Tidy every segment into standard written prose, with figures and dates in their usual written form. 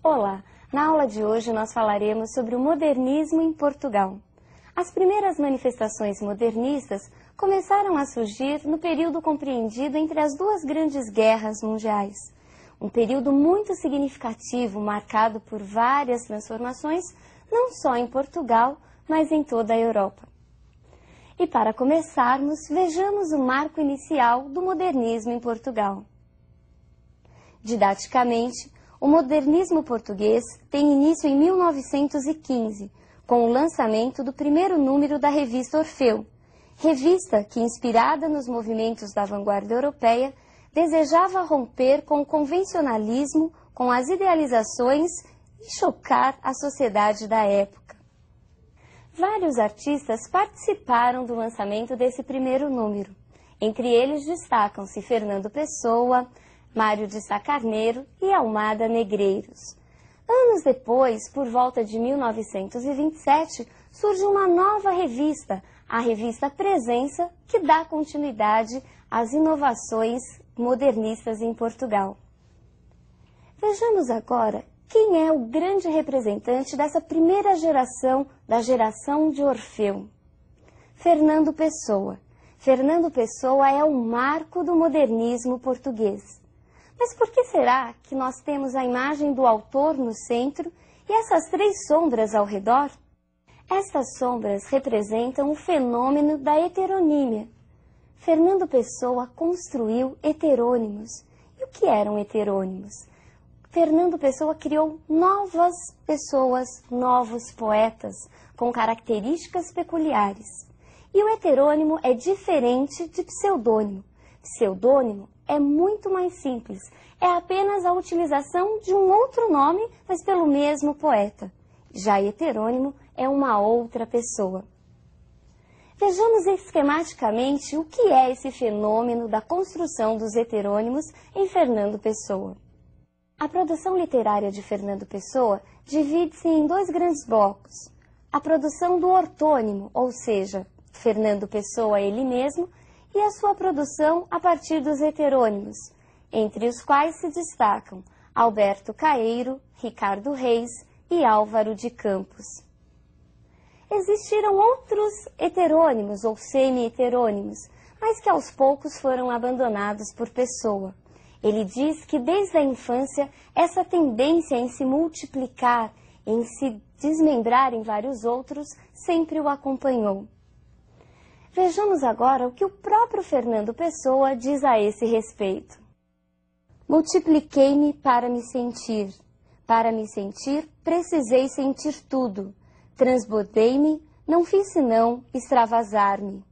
Olá! Na aula de hoje nós falaremos sobre o modernismo em Portugal. As primeiras manifestações modernistas começaram a surgir no período compreendido entre as duas grandes guerras mundiais. Um período muito significativo, marcado por várias transformações, não só em Portugal, mas em toda a Europa. E para começarmos, vejamos o marco inicial do modernismo em Portugal. Didaticamente, o modernismo português tem início em 1915, com o lançamento do primeiro número da revista Orfeu, revista que, inspirada nos movimentos da vanguarda europeia, desejava romper com o convencionalismo, com as idealizações e chocar a sociedade da época. Vários artistas participaram do lançamento desse primeiro número. Entre eles destacam-se Fernando Pessoa, Mário de Sá Carneiro e Almada Negreiros. Anos depois, por volta de 1927, surge uma nova revista, a revista Presença, que dá continuidade às inovações modernistas em Portugal. Vejamos agora quem é o grande representante dessa primeira geração, da geração de Orfeu. Fernando Pessoa. Fernando Pessoa é o marco do modernismo português. Mas por que será que nós temos a imagem do autor no centro e essas três sombras ao redor? Estas sombras representam o fenômeno da heteronímia. Fernando Pessoa construiu heterônimos. E o que eram heterônimos? Fernando Pessoa criou novas pessoas, novos poetas, com características peculiares. E o heterônimo é diferente de pseudônimo. Pseudônimo é muito mais simples, é apenas a utilização de um outro nome, mas pelo mesmo poeta. Já heterônimo é uma outra pessoa. Vejamos esquematicamente o que é esse fenômeno da construção dos heterônimos em Fernando Pessoa. A produção literária de Fernando Pessoa divide-se em dois grandes blocos. A produção do ortônimo, ou seja, Fernando Pessoa ele mesmo, e a sua produção a partir dos heterônimos, entre os quais se destacam Alberto Caeiro, Ricardo Reis e Álvaro de Campos. Existiram outros heterônimos ou semi-heterônimos, mas que aos poucos foram abandonados por Pessoa. Ele diz que desde a infância essa tendência em se multiplicar, em se desmembrar em vários outros, sempre o acompanhou. Vejamos agora o que o próprio Fernando Pessoa diz a esse respeito. Multipliquei-me para me sentir. Para me sentir, precisei sentir tudo. Transbordei-me, não fiz senão extravasar-me.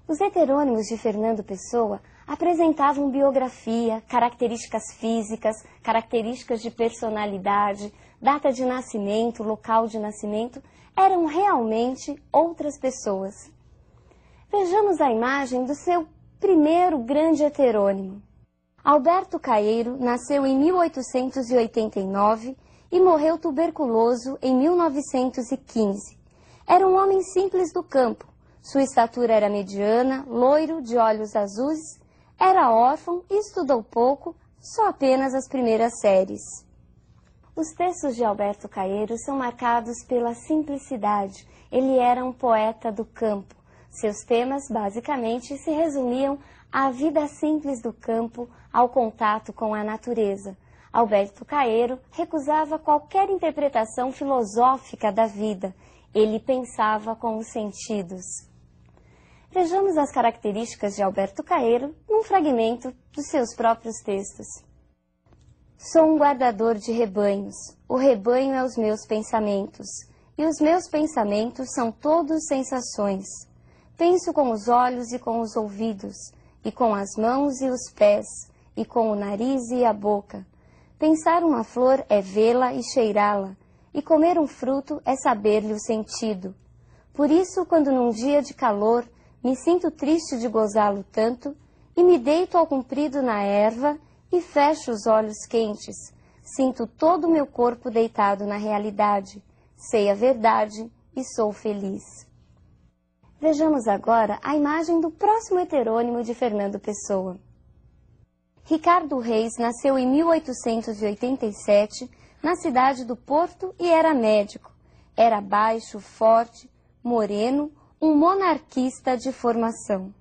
Os heterônimos de Fernando Pessoa apresentavam biografia, características físicas, características de personalidade, data de nascimento, local de nascimento, eram realmente outras pessoas. Vejamos a imagem do seu primeiro grande heterônimo. Alberto Caeiro nasceu em 1889 e morreu tuberculoso em 1915. Era um homem simples do campo. Sua estatura era mediana, loiro, de olhos azuis, era órfão e estudou pouco, só apenas as primeiras séries. Os textos de Alberto Caeiro são marcados pela simplicidade. Ele era um poeta do campo. Seus temas, basicamente, se resumiam à vida simples do campo, ao contato com a natureza. Alberto Caeiro recusava qualquer interpretação filosófica da vida. Ele pensava com os sentidos. Vejamos as características de Alberto Caeiro num fragmento dos seus próprios textos. Sou um guardador de rebanhos, o rebanho é os meus pensamentos, e os meus pensamentos são todos sensações. Penso com os olhos e com os ouvidos, e com as mãos e os pés, e com o nariz e a boca. Pensar uma flor é vê-la e cheirá-la, e comer um fruto é saber-lhe o sentido. Por isso, quando num dia de calor me sinto triste de gozá-lo tanto, e me deito ao comprido na erva, e fecho os olhos quentes, sinto todo o meu corpo deitado na realidade, sei a verdade e sou feliz. Vejamos agora a imagem do próximo heterônimo de Fernando Pessoa. Ricardo Reis nasceu em 1887 na cidade do Porto e era médico. Era baixo, forte, moreno, um monarquista de formação.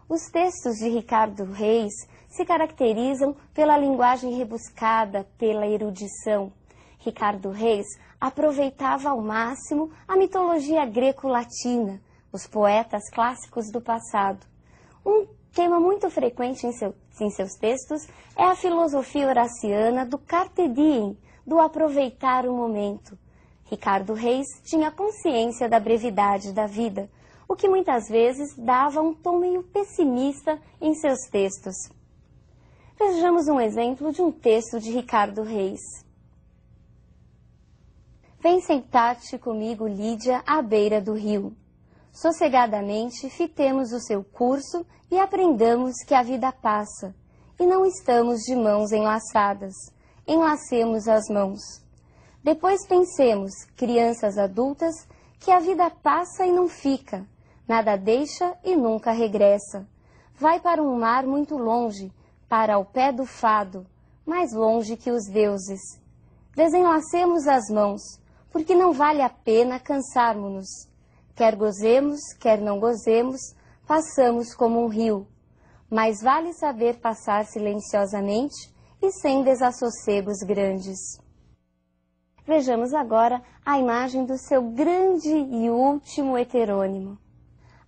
Os textos de Ricardo Reis se caracterizam pela linguagem rebuscada, pela erudição. Ricardo Reis aproveitava ao máximo a mitologia greco-latina, os poetas clássicos do passado. Um tema muito frequente em seus textos é a filosofia horaciana do carpe diem, do aproveitar o momento. Ricardo Reis tinha consciência da brevidade da vida, o que muitas vezes dava um tom meio pessimista em seus textos. Vejamos um exemplo de um texto de Ricardo Reis. Vem sentar-te comigo, Lídia, à beira do rio. Sossegadamente fitemos o seu curso e aprendamos que a vida passa, e não estamos de mãos enlaçadas. Enlacemos as mãos. Depois pensemos, crianças adultas, que a vida passa e não fica, nada deixa e nunca regressa. Vai para um mar muito longe, para o pé do fado, mais longe que os deuses. Desenlacemos as mãos, porque não vale a pena cansarmos-nos. Quer gozemos, quer não gozemos, passamos como um rio. Mas vale saber passar silenciosamente e sem desassossegos grandes. Vejamos agora a imagem do seu grande e último heterônimo.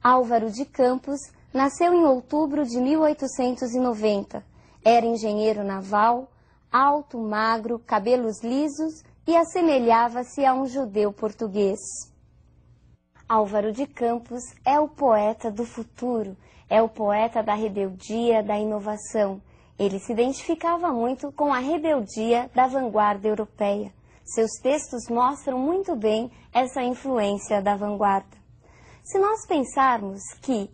Álvaro de Campos nasceu em outubro de 1890. Era engenheiro naval, alto, magro, cabelos lisos e assemelhava-se a um judeu português. Álvaro de Campos é o poeta do futuro, é o poeta da rebeldia, da inovação. Ele se identificava muito com a rebeldia da vanguarda europeia. Seus textos mostram muito bem essa influência da vanguarda. Se nós pensarmos que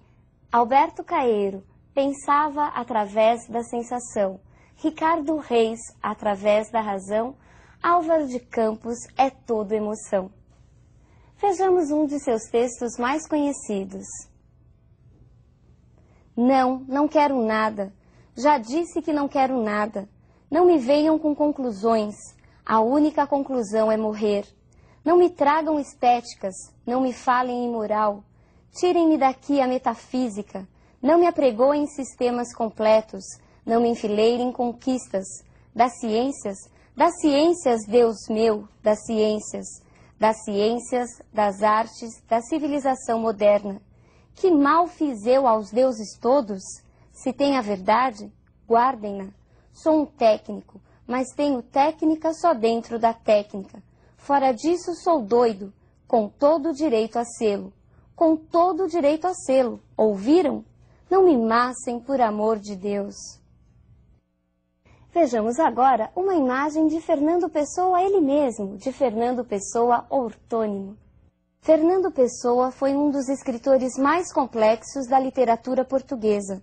Alberto Caeiro pensava através da sensação, Ricardo Reis através da razão, Álvaro de Campos é todo emoção. Vejamos um de seus textos mais conhecidos. Não quero nada. Já disse que não quero nada. Não me venham com conclusões. A única conclusão é morrer. Não me tragam estéticas. Não me falem em moral. Tirem-me daqui a metafísica. Não me apregoem sistemas completos. Não me enfileirem conquistas. Das ciências, Deus meu, das ciências, das artes, da civilização moderna. Que mal fiz eu aos deuses todos? Se tem a verdade, guardem-na. Sou um técnico, mas tenho técnica só dentro da técnica. Fora disso sou doido, com todo o direito a sê-lo. Com todo o direito a sê-lo. Ouviram? Não me massem, por amor de Deus. Vejamos agora uma imagem de Fernando Pessoa ele mesmo, de Fernando Pessoa ortônimo. Fernando Pessoa foi um dos escritores mais complexos da literatura portuguesa.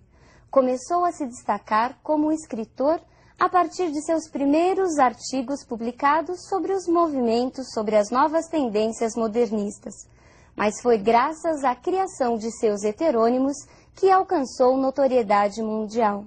Começou a se destacar como escritor a partir de seus primeiros artigos publicados sobre os movimentos, sobre as novas tendências modernistas. Mas foi graças à criação de seus heterônimos que alcançou notoriedade mundial.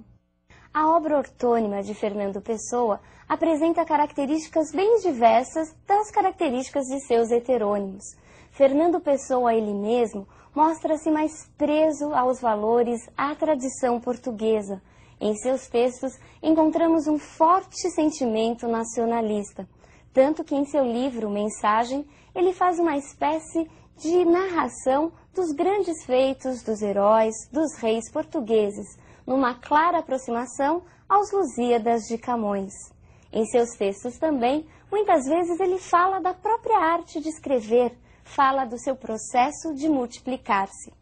A obra ortônima de Fernando Pessoa apresenta características bem diversas das características de seus heterônimos. Fernando Pessoa ele mesmo mostra-se mais preso aos valores, à tradição portuguesa. Em seus textos encontramos um forte sentimento nacionalista, tanto que em seu livro Mensagem ele faz uma espécie de narração dos grandes feitos dos heróis, dos reis portugueses, numa clara aproximação aos Lusíadas de Camões. Em seus textos também, muitas vezes ele fala da própria arte de escrever, fala do seu processo de multiplicar-se.